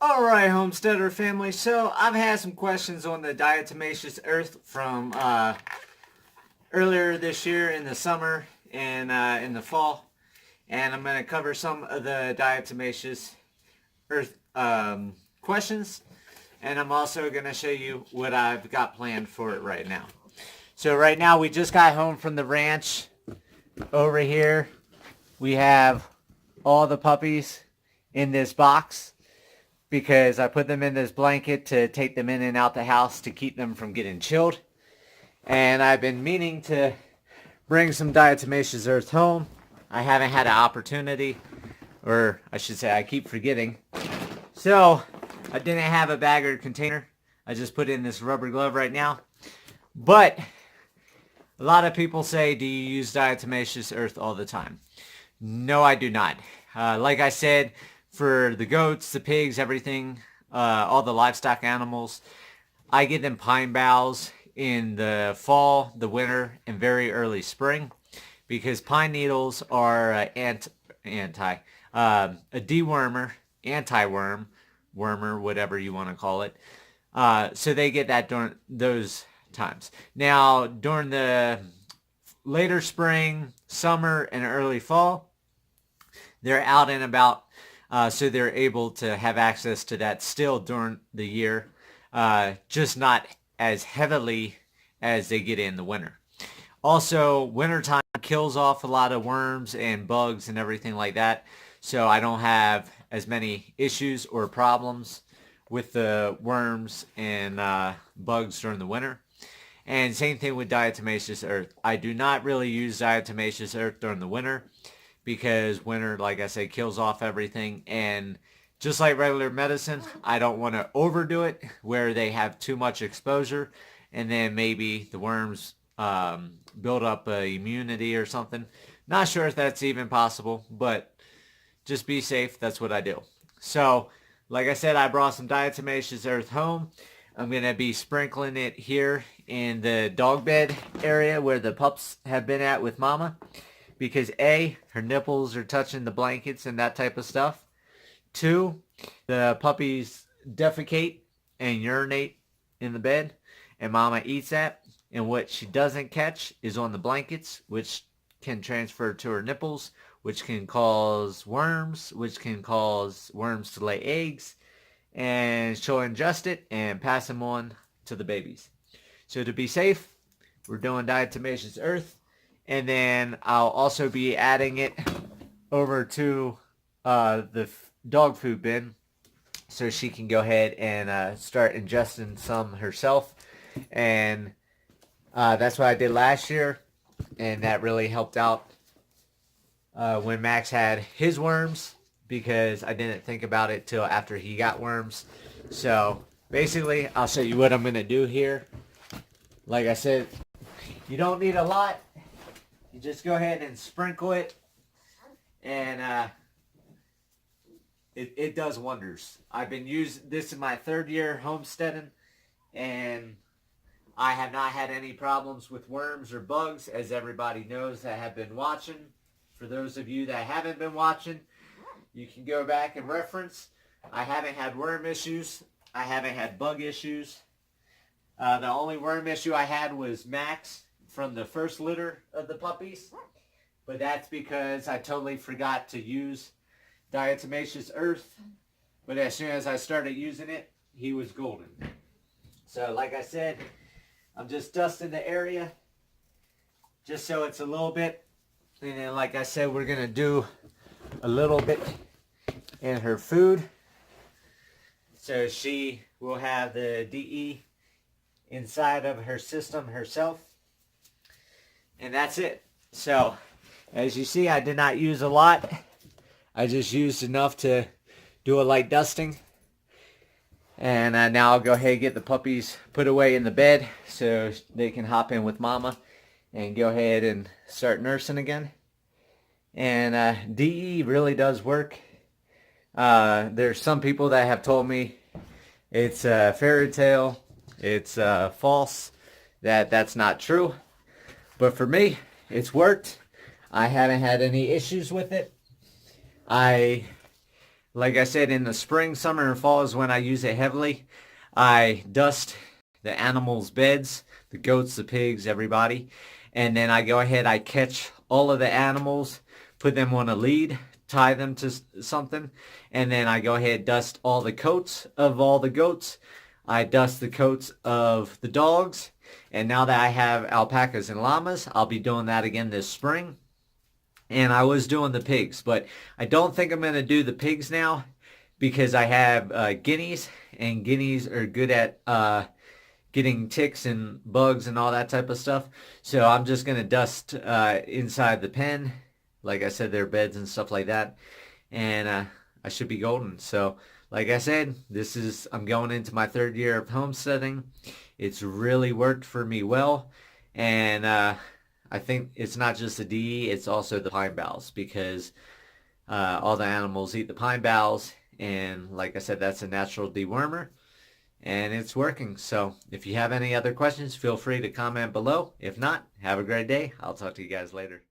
Alright, homesteader family, so I've had some questions on the diatomaceous earth from earlier this year in the summer and in the fall, and I'm going to cover some of the diatomaceous earth questions, and I'm also going to show you what I've got planned for it right now. So right now we just got home from the ranch. Over here we have all the puppies in this box, because I put them in this blanket to take them in and out the house to keep them from getting chilled. And I've been meaning to bring some diatomaceous earth home. I haven't had an opportunity, or I should say I keep forgetting. So I didn't have a bag or container. I just put in this rubber glove right now. But a lot of people say, do you use diatomaceous earth all the time? No, I do not. Like I said, for the goats, the pigs, everything, all the livestock animals, I get them pine boughs in the fall, the winter, and very early spring, because pine needles are a dewormer, anti-worm, wormer, whatever you want to call it. So they get that during those times. Now, during the later spring, summer, and early fall, they're out and about. So they're able to have access to that still during the year, just not as heavily as they get in the winter. Also, wintertime kills off a lot of worms and bugs and everything like that, so I don't have as many issues or problems with the worms and bugs during the winter. And same thing with diatomaceous earth. I do not really use diatomaceous earth during the winter, because winter, like I said, kills off everything. And just like regular medicine, I don't want to overdo it where they have too much exposure, and then maybe the worms build up immunity or something. Not sure if that's even possible, but just be safe. That's what I do. So, like I said, I brought some diatomaceous earth home. I'm going to be sprinkling it here in the dog bed area where the pups have been at with Mama, because A, her nipples are touching the blankets and that type of stuff. 2, the puppies defecate and urinate in the bed, and Mama eats that. And what she doesn't catch is on the blankets, which can transfer to her nipples, which can cause worms, which can cause worms to lay eggs, and she'll ingest it and pass them on to the babies. So to be safe, we're doing diatomaceous earth. And then I'll also be adding it over to the dog food bin, so she can go ahead and start ingesting some herself. And that's what I did last year, and that really helped out when Max had his worms, because I didn't think about it till after he got worms. So basically, I'll show you what I'm going to do here. Like I said, you don't need a lot. You just go ahead and sprinkle it, and it does wonders. I've been using this in my 3rd year homesteading, and I have not had any problems with worms or bugs, as everybody knows that have been watching. For those of you that haven't been watching, you can go back and reference. I haven't had worm issues. I haven't had bug issues. The only worm issue I had was Max from the first litter of the puppies, but that's because I totally forgot to use diatomaceous earth. But as soon as I started using it, he was golden. So like I said, I'm just dusting the area just so it's a little bit, and then like I said, we're gonna do a little bit in her food, so she will have the DE inside of her system herself. And that's it. So, as you see, I did not use a lot. I just used enough to do a light dusting. And now I'll go ahead and get the puppies put away in the bed so they can hop in with Mama and go ahead and start nursing again. And DE really does work. There's some people that have told me it's a fairy tale, it's false, that's not true. But for me, it's worked. I haven't had any issues with it. I Like I said, in the spring, summer, and fall is when I use it heavily. I dust the animals' beds, the goats, the pigs, everybody. And then I go ahead, I catch all of the animals, put them on a lead, tie them to something. And then I go ahead, dust all the coats of all the goats. I dust the coats of the dogs. And now that I have alpacas and llamas, I'll be doing that again this spring. And I was doing the pigs, but I don't think I'm going to do the pigs now because I have guineas, and guineas are good at getting ticks and bugs and all that type of stuff. So I'm just going to dust inside the pen, like I said, their beds and stuff like that, and I should be golden. So like I said, I'm going into my 3rd year of homesteading. It's really worked for me well, and I think it's not just the DE, it's also the pine boughs, because all the animals eat the pine boughs, and like I said, that's a natural dewormer, and it's working. So if you have any other questions, feel free to comment below. If not, have a great day. I'll talk to you guys later.